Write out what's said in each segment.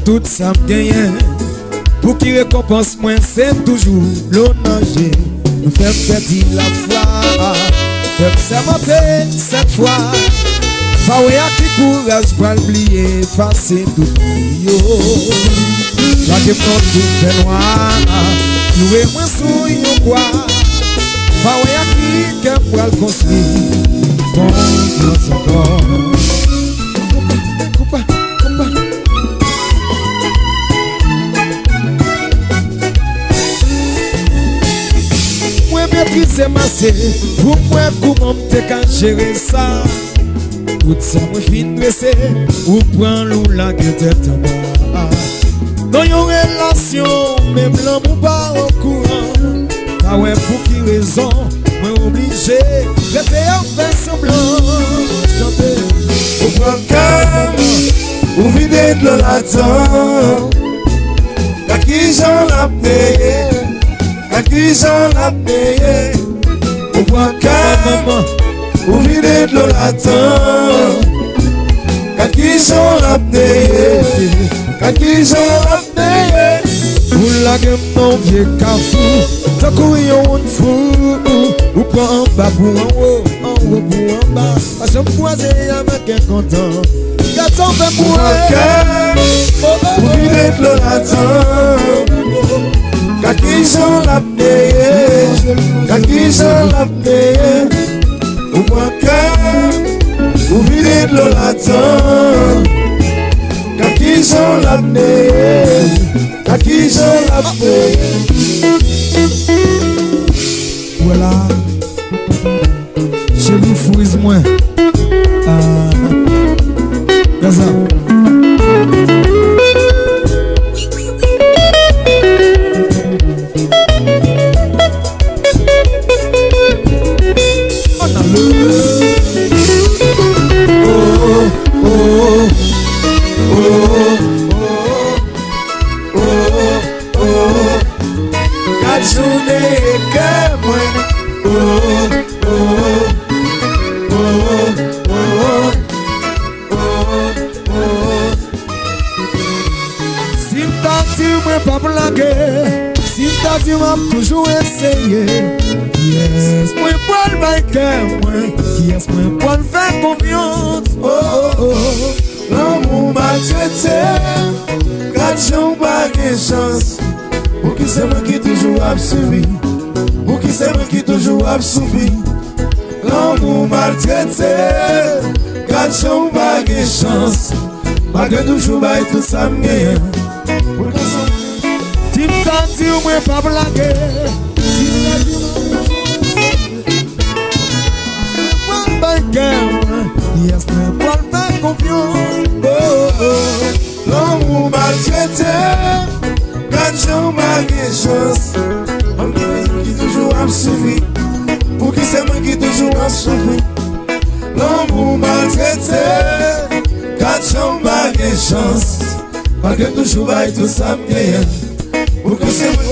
tout ça me gagne. Pour qui récompense moi, c'est toujours l'honager. Nous faisons perdre la foi, faisons sermenter cette fois. Pas ouais à qui courage pour l'oublier, effacer tout yo. La que prend tout fait noir, nous et moi souillons quoi. Pas ouais à qui pour le construire, confiance encore. Coupa. Moi maîtriser massé, pour moi comment t'es qu'à gérer ça. Tout ça moi fin dressé, ou prend l'ou la guette en bas. Dans une relation, même l'homme ou pas au courant. Ah ouais, pour qui raison, moi obligé, rester à faire semblant. Chanter, ou prendre calme, ou vider de l'eau là-dedans. Qu'à qui j'en a payé, qu'à qui j'en a payé. Ou prendre calme, ou vider de l'eau là-dedans. Qu'à qui j'en a payé, qu'à qui j'en a payé. pour la gueule mon vieux cafou, t'as couru un fou, ou pas en bas pour en haut pour en bas. Parce que je me croisais avec un content. Garçon fait pour un cœur, ou vider de l'eau là-dedans. Qu'à qui j'en a payé, qu'à qui j'en a payé. Ou moins cœur, ou vider de l'eau là-dedans. Qu'à qui j'en a payé, qu'à qui j'en a payé. Voilà, je vous fouise moins. Gaza. Si t'as dit m'a toujours essayé. Yes, moi pour le baïker, moi. Yes, moi pour le faire confiance. Oh oh oh. L'amour m'a traité, quand j'en pas de chance. Pour qui c'est moi qui toujours a suivi. Pour qui c'est moi qui toujours a suivi. L'amour m'a traité, quand j'en pas de chance. Malgré toujours baï tout ça m'gagne. Si t'as dit moi pas blaguer. Si t'as dit moi pas le baïker, moi. Yes, moi pour le faire confiance. Oh oh. L'amour m'a traité, quand j'en pas de chance. Malgré qui toujours a suivi. Pour qui c'est moi qui toujours a suivi. L'amour m'a traité, quand j'en pas de chance. Malgré toujours baï tout ça m'gagne. Pour que c'est moi.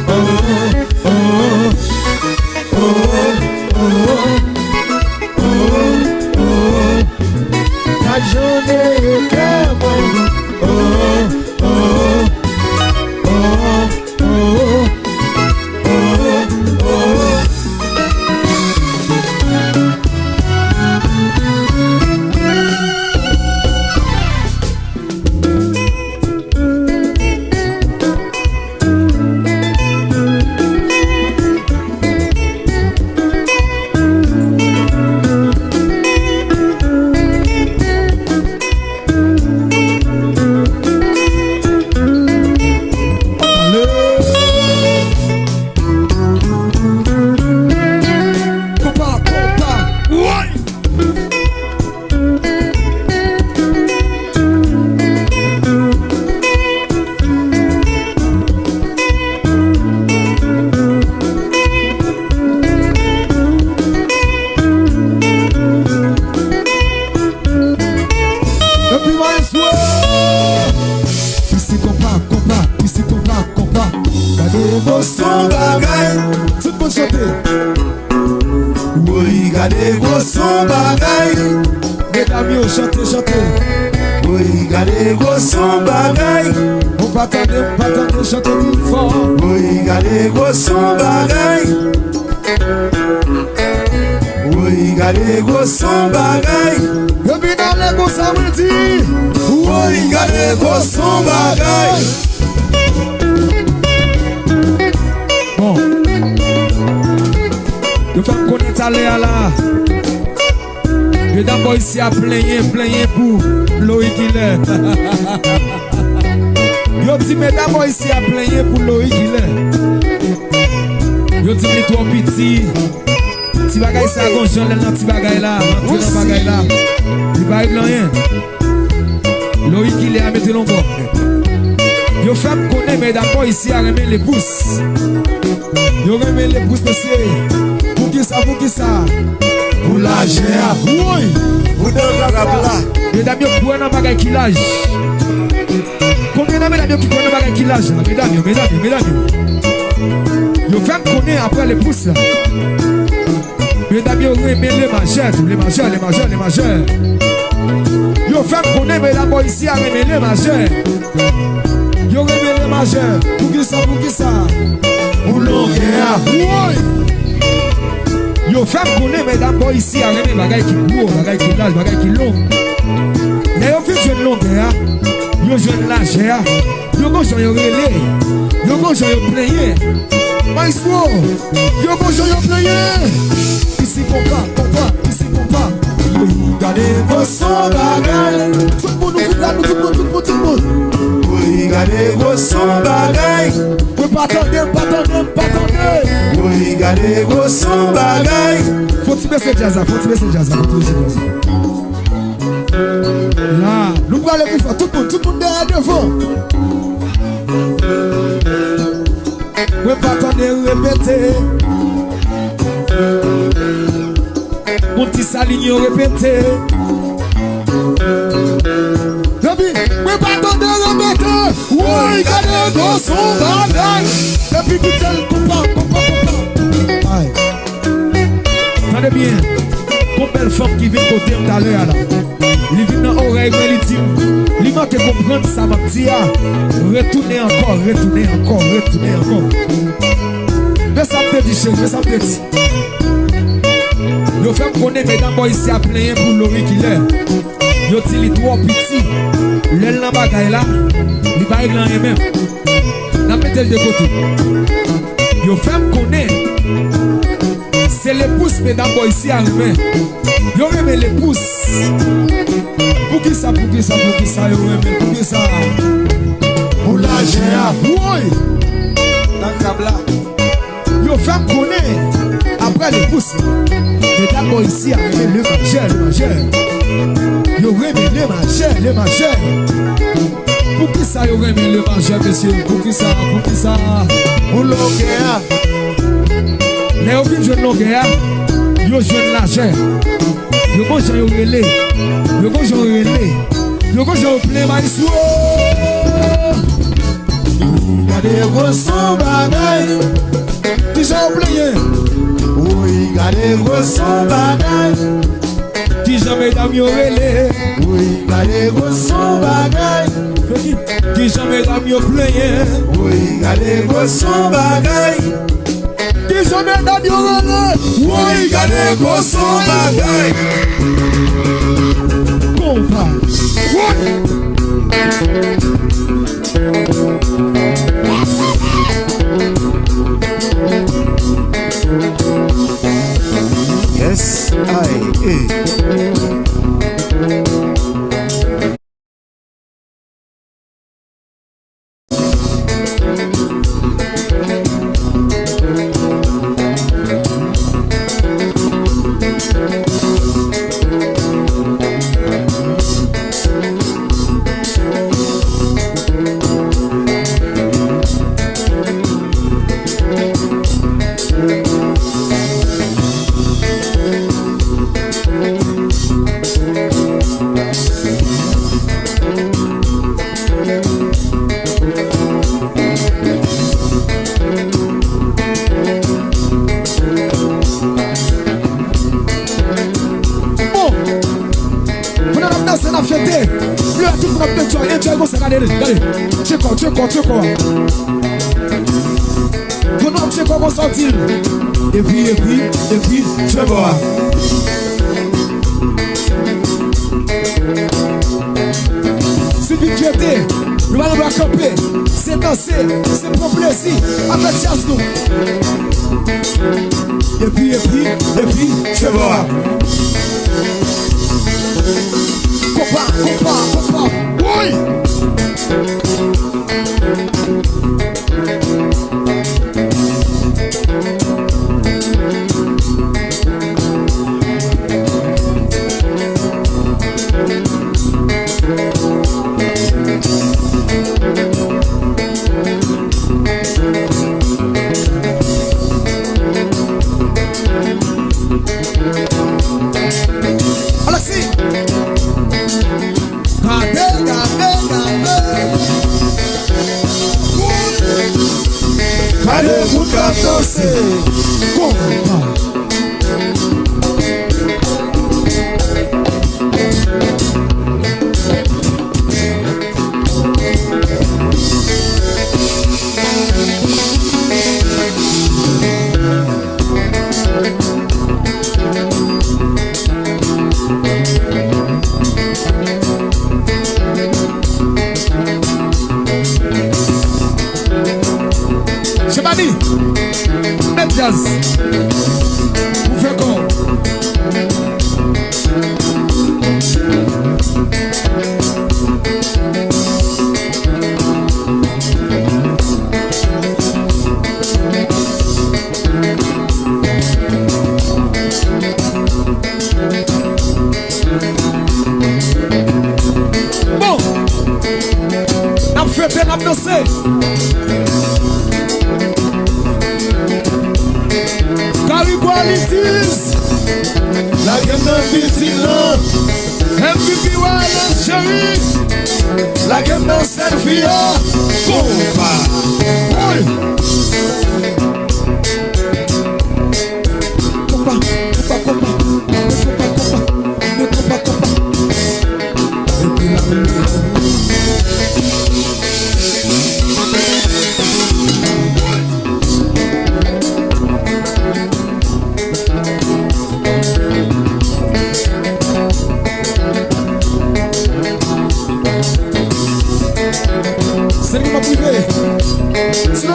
Oh oh oh oh oh oh oh. La journée que moi. Oh oh oh oh oh oh. Son bagay, tout le monde chanter. Oui, gardez vos son bagay. Mesdames, chantez, chantez. Oui, gardez gros son bagaille. On pas attendre, chanter plus fort. Oui, gardez gros son bagaille. Oui, gardez gros son bagaille. Le bilan les gros ça me dit. Oui, gardez gros son bagaille. Bon. Je fais connaître à là. Je d'abord ici à plaigner pour Loïc Hilaire. Je dis mais d'abord ici à plaigner pour Loïc Hilaire. Je dis mais toi petit. Ti bagay ça gonjan là ti bagay là, ti bagay là. Il va rien. Loïc Hilaire a mettre l'ombre. Je fais connaître mais d'abord ici à remettre les pouces. Je remets les pouces monsieur. Pour qui ça? Pour la GA. Oui. Pour dans la gabla. Mesdames, vous pouvez un bagage qui lâche. Combien de mesdames qui prennent un bagage qui lâche? Mesdames. Vous faites connaître après les pouces là. Mesdames, vous remettez les majeurs. Vous faites connaître mesdames ici à remettre les majeurs. Vous remettez les majeurs. Pour qui ça? Pour l'ongéa. Oui. Yo femme connaît mesdames boy ici à remettre bagaille qui court, bagaille qui large, bagaille qui long. Mais yo fait jeune longueur, yo jeune largeur, yo gonjon yo relé, yo gonjon yo plaigné. My soul, yo gonjon yo plaigné. Ici compas, ici compas. Gardez vos son bagaille. Tout le monde, tout le monde. Oui, gardez vos son bagaille. Oui, pas attendre. Oui, gardez vos son bagaille. Faut-il baisser le jazz, Là, nous allons aller pour tout le monde derrière devant. Oui, pas attendre, répéter. Mon petit saligne répété. Oui, pardon de répéter. Oui, gardez dans son bagage. Depuis que tu es compas. Aïe. Attendez bien. Comme belle femme qui vient côté tout à l'heure là. Il vient dans l'oreille, il dit. Il manque de comprendre ça, ma petite. Retournez encore. Mais ça me dit, chérie, Yo fait connaître mesdames boy ici à plaindre pour Loïc Hilaire. Yo dit les trois petits. L'aile dans bagaille là, il va régler rien même. N'a mettez de côté. Yo fait connaître. C'est les pouces mesdames boy ici à remettre. Yo remet les pouces. Pour qui ça yo remet pour qui ça. Pour la GA. Oui. Dans la bla. Yo fait connaître. Après les pouces. Mesdames ici à remettre le majeur. Yo remet les majeurs. Pour qui ça yo remet le majeur, monsieur? Pour qui ça? Pour l'ongéa. Les autres jeunes longueurs, yo jeune largeur. Yo gonjon yo relé. Yo gonjon plein maïsou. Gardez vos son bagaille. Déjà au plein. Oui, gardez vos son bagaille. Déjà mesdames yo relé. Oui, gardez vos son bagaille. Déjà mesdames yo plein. Oui, gardez vos son bagaille. Déjà mesdames yo relé. Oui, gardez vos son bagaille. Compas. Yes, a fêté. Le tout le monde enjoy comme ça, regardez. Check quoi. Vous n'avez check quoi qu'on sortit. Et puis, je vois. C'est une fierté. Nous allons camper. C'est danser. C'est pour plaisir. Avec jazz nous. Et puis, je vois. Copa. Oui. Allez, vous danser. Jazz. Vous faites quoi? Bon, n'a fêté, n'a dansé. Qualities. La gamme d'un petit long. MVP Wallace Cherry. La gamme d'un selfie. Compa. C'est qui m'a privé. C'est là.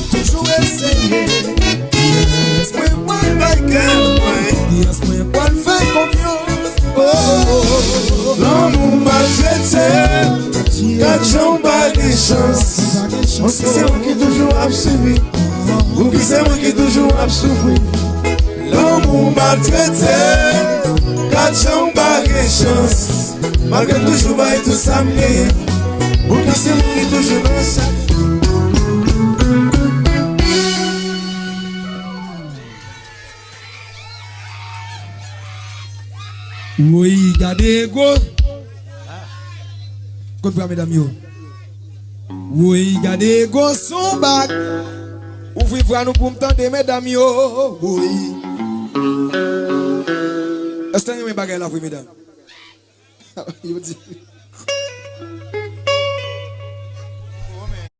Toujours essayé. Yes, moi, yes, moi, fait confiance. L'amour m'a traité. Quand j'en bats des chances. On sait c'est moi qui toujours a suivi. Ou qui c'est moi qui toujours a souffri. L'amour m'a traité. Quand j'en bats des chances. Malgré toujours bas et tout ça me. Ou qui c'est moi qui toujours a ça. Oui, gardez go. Quoi mesdames yo? Oui, gardez go son bac. Ouvrez voir nous pour m'tendre mesdames yo. Oui. Est-ce que vous avez mes bagages là, mesdames? Yo dit.